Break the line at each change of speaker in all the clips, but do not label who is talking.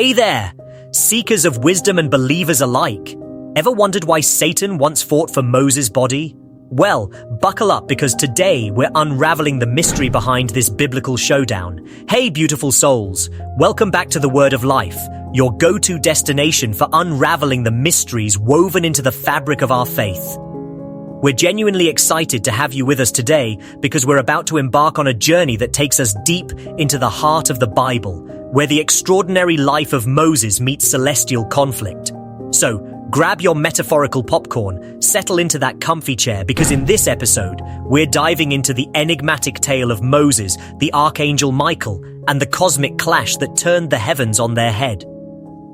Hey there, seekers of wisdom and believers alike. Ever wondered why Satan once fought for Moses' body? Well, buckle up because today we're unraveling the mystery behind this biblical showdown. Hey beautiful souls, welcome back to the Word of Life, your go-to destination for unraveling the mysteries woven into the fabric of our faith. We're genuinely excited to have you with us today because we're about to embark on a journey that takes us deep into the heart of the Bible, where the extraordinary life of Moses meets celestial conflict. So, grab your metaphorical popcorn, settle into that comfy chair, because in this episode, we're diving into the enigmatic tale of Moses, the Archangel Michael, and the cosmic clash that turned the heavens on their head.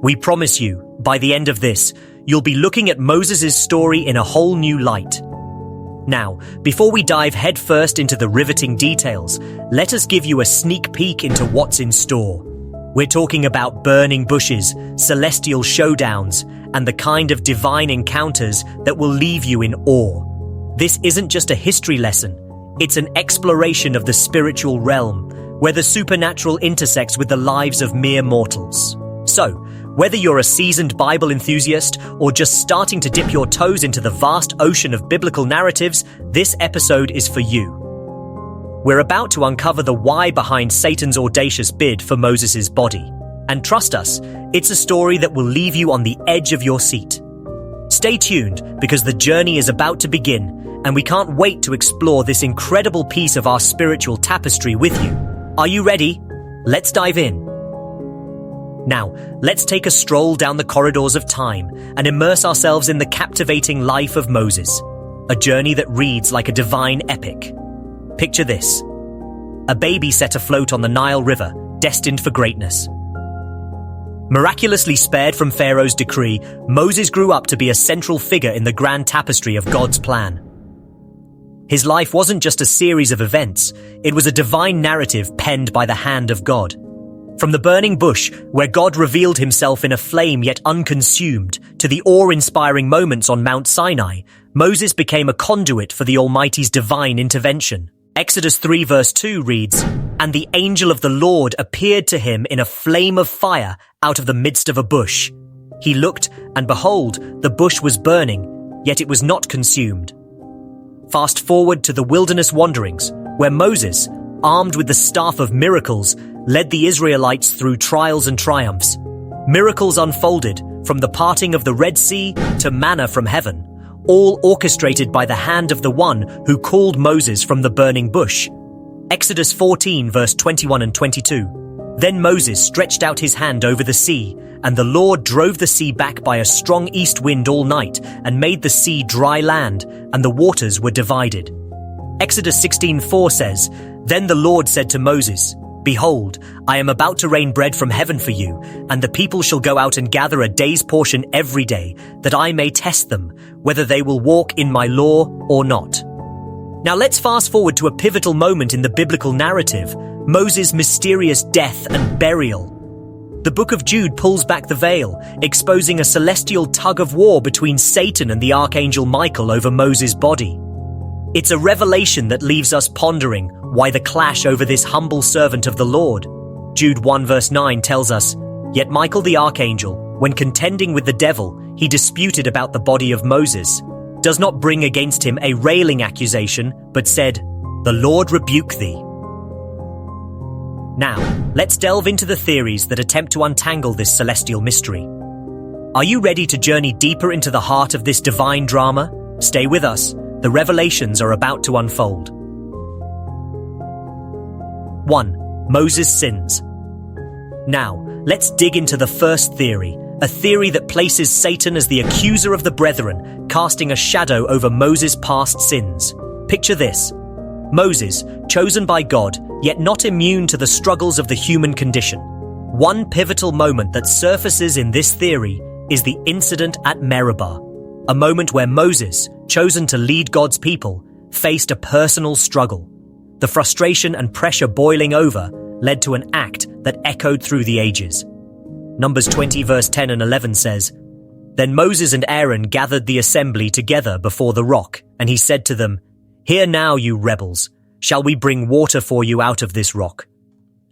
We promise you, by the end of this, you'll be looking at Moses' story in a whole new light. Now, before we dive headfirst into the riveting details, let us give you a sneak peek into what's in store. We're talking about burning bushes, celestial showdowns, and the kind of divine encounters that will leave you in awe. This isn't just a history lesson, it's an exploration of the spiritual realm, where the supernatural intersects with the lives of mere mortals. So, whether you're a seasoned Bible enthusiast or just starting to dip your toes into the vast ocean of biblical narratives, this episode is for you. We're about to uncover the why behind Satan's audacious bid for Moses' body. And trust us, it's a story that will leave you on the edge of your seat. Stay tuned, because the journey is about to begin, and we can't wait to explore this incredible piece of our spiritual tapestry with you. Are you ready? Let's dive in. Now, let's take a stroll down the corridors of time and immerse ourselves in the captivating life of Moses, a journey that reads like a divine epic. Picture this: a baby set afloat on the Nile River, destined for greatness. Miraculously spared from Pharaoh's decree, Moses grew up to be a central figure in the grand tapestry of God's plan. His life wasn't just a series of events, it was a divine narrative penned by the hand of God. From the burning bush, where God revealed himself in a flame yet unconsumed, to the awe-inspiring moments on Mount Sinai, Moses became a conduit for the Almighty's divine intervention. Exodus 3 verse 2 reads, "And the angel of the Lord appeared to him in a flame of fire out of the midst of a bush. He looked, and behold, the bush was burning, yet it was not consumed." Fast forward to the wilderness wanderings, where Moses, armed with the staff of miracles, led the Israelites through trials and triumphs. Miracles unfolded, from the parting of the Red Sea to manna from heaven, all orchestrated by the hand of the one who called Moses from the burning bush. Exodus 14 verse 21 and 22. "Then Moses stretched out his hand over the sea, and the Lord drove the sea back by a strong east wind all night, and made the sea dry land, and the waters were divided." Exodus 16:4 says, "Then the Lord said to Moses, Behold, I am about to rain bread from heaven for you, and the people shall go out and gather a day's portion every day, that I may test them, whether they will walk in my law or not." Now let's fast forward to a pivotal moment in the biblical narrative, Moses' mysterious death and burial. The book of Jude pulls back the veil, exposing a celestial tug-of-war between Satan and the Archangel Michael over Moses' body. It's a revelation that leaves us pondering why the clash over this humble servant of the Lord. Jude 1 verse 9 tells us, "Yet Michael the archangel, when contending with the devil, he disputed about the body of Moses, does not bring against him a railing accusation, but said, The Lord rebuke thee." Now, let's delve into the theories that attempt to untangle this celestial mystery. Are you ready to journey deeper into the heart of this divine drama? Stay with us. The revelations are about to unfold. 1. Moses' sins. Now, let's dig into the first theory, a theory that places Satan as the accuser of the brethren, casting a shadow over Moses' past sins. Picture this: Moses, chosen by God, yet not immune to the struggles of the human condition. One pivotal moment that surfaces in this theory is the incident at Meribah, a moment where Moses, chosen to lead God's people, faced a personal struggle. The frustration and pressure boiling over led to an act that echoed through the ages. Numbers 20 verse 10 and 11 says, "Then Moses and Aaron gathered the assembly together before the rock, and he said to them, Hear now, you rebels, shall we bring water for you out of this rock?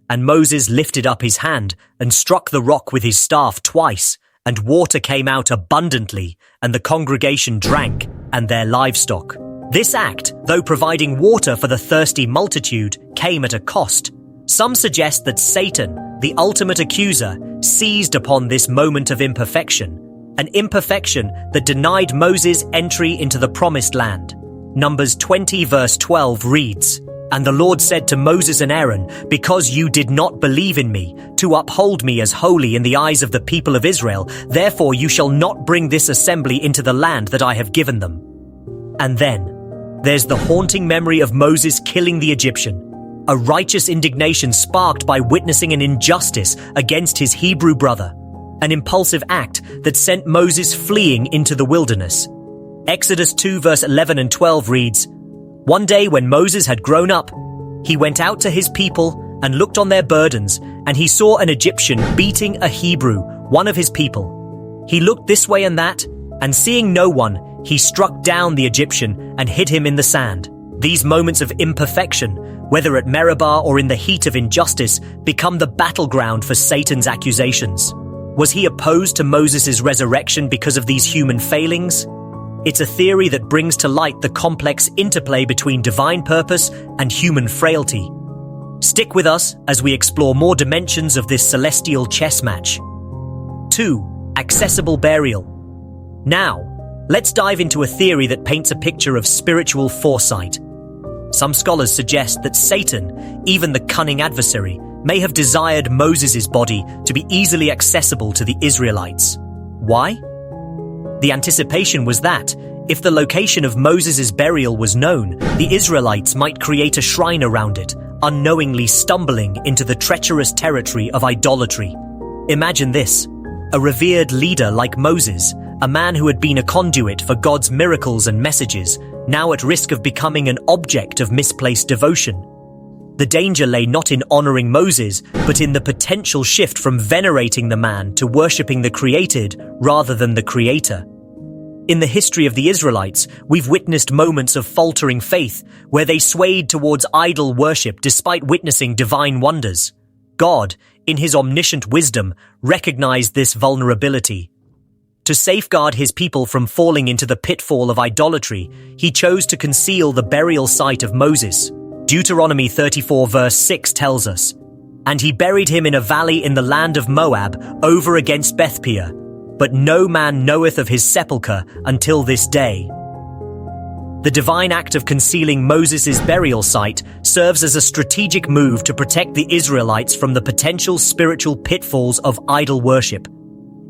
And Moses lifted up his hand and struck the rock with his staff twice, and water came out abundantly, and the congregation drank, and their livestock. This act, though providing water for the thirsty multitude, came at a cost. Some suggest that Satan, the ultimate accuser, seized upon this moment of imperfection, an imperfection that denied Moses entry into the promised land. Numbers 20 verse 12 reads, "And the Lord said to Moses and Aaron, because you did not believe in me, to uphold me as holy in the eyes of the people of Israel, therefore you shall not bring this assembly into the land that I have given them." And then, there's the haunting memory of Moses killing the Egyptian, a righteous indignation sparked by witnessing an injustice against his Hebrew brother, an impulsive act that sent Moses fleeing into the wilderness. Exodus 2 verse 11 and 12 reads, "One day when Moses had grown up, he went out to his people and looked on their burdens, and he saw an Egyptian beating a Hebrew, one of his people. He looked this way and that, and seeing no one, he struck down the Egyptian and hid him in the sand." These moments of imperfection, whether at Meribah or in the heat of injustice, become the battleground for Satan's accusations. Was he opposed to Moses' resurrection because of these human failings? It's a theory that brings to light the complex interplay between divine purpose and human frailty. Stick with us as we explore more dimensions of this celestial chess match. 2. Accessible burial. Now, let's dive into a theory that paints a picture of spiritual foresight. Some scholars suggest that Satan, even the cunning adversary, may have desired Moses' body to be easily accessible to the Israelites. Why? The anticipation was that, if the location of Moses' burial was known, the Israelites might create a shrine around it, unknowingly stumbling into the treacherous territory of idolatry. Imagine this: a revered leader like Moses, a man who had been a conduit for God's miracles and messages, now at risk of becoming an object of misplaced devotion. The danger lay not in honoring Moses, but in the potential shift from venerating the man to worshipping the created rather than the creator. In the history of the Israelites, we've witnessed moments of faltering faith where they swayed towards idol worship despite witnessing divine wonders. God, in his omniscient wisdom, recognized this vulnerability. To safeguard his people from falling into the pitfall of idolatry, he chose to conceal the burial site of Moses. Deuteronomy 34 verse 6 tells us, "And he buried him in a valley in the land of Moab, over against Bethpeor. But no man knoweth of his sepulchre until this day." The divine act of concealing Moses' burial site serves as a strategic move to protect the Israelites from the potential spiritual pitfalls of idol worship.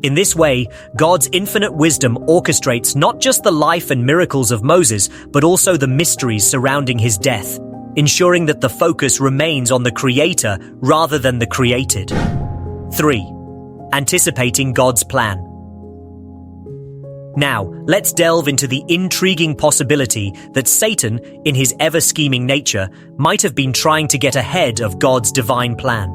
In this way, God's infinite wisdom orchestrates not just the life and miracles of Moses, but also the mysteries surrounding his death, ensuring that the focus remains on the Creator rather than the created. 3. Anticipating God's plan. Now, let's delve into the intriguing possibility that Satan, in his ever-scheming nature, might have been trying to get ahead of God's divine plan.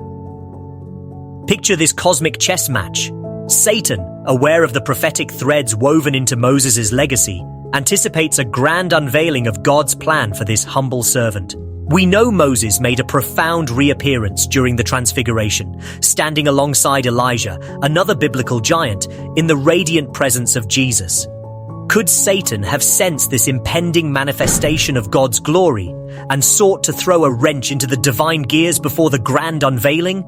Picture this cosmic chess match. Satan, aware of the prophetic threads woven into Moses' legacy, anticipates a grand unveiling of God's plan for this humble servant. We know Moses made a profound reappearance during the Transfiguration, standing alongside Elijah, another biblical giant, in the radiant presence of Jesus. Could Satan have sensed this impending manifestation of God's glory and sought to throw a wrench into the divine gears before the grand unveiling?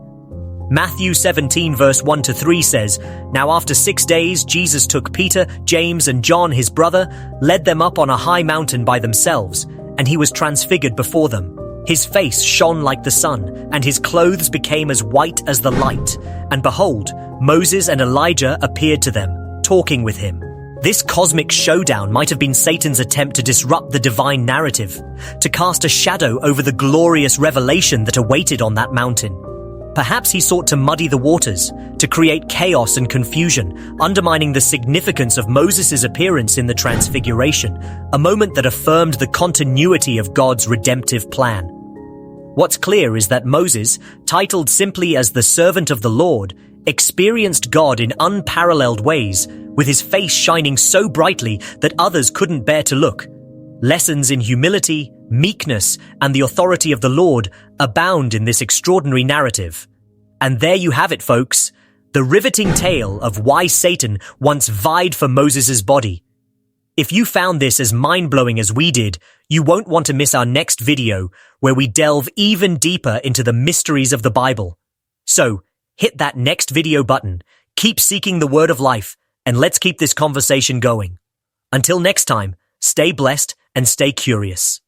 Matthew 17 verse 1-3 says, "Now after 6 days Jesus took Peter, James and John his brother, led them up on a high mountain by themselves, and he was transfigured before them. His face shone like the sun, and his clothes became as white as the light. And behold, Moses and Elijah appeared to them, talking with him." This cosmic showdown might have been Satan's attempt to disrupt the divine narrative, to cast a shadow over the glorious revelation that awaited on that mountain. Perhaps he sought to muddy the waters, to create chaos and confusion, undermining the significance of Moses' appearance in the Transfiguration, a moment that affirmed the continuity of God's redemptive plan. What's clear is that Moses, titled simply as the servant of the Lord, experienced God in unparalleled ways, with his face shining so brightly that others couldn't bear to look. Lessons in humility, meekness, and the authority of the Lord abound in this extraordinary narrative. And there you have it, folks. The riveting tale of why Satan once vied for Moses' body. If you found this as mind-blowing as we did, you won't want to miss our next video where we delve even deeper into the mysteries of the Bible. So, hit that next video button, keep seeking the word of life, and let's keep this conversation going. Until next time, stay blessed and stay curious.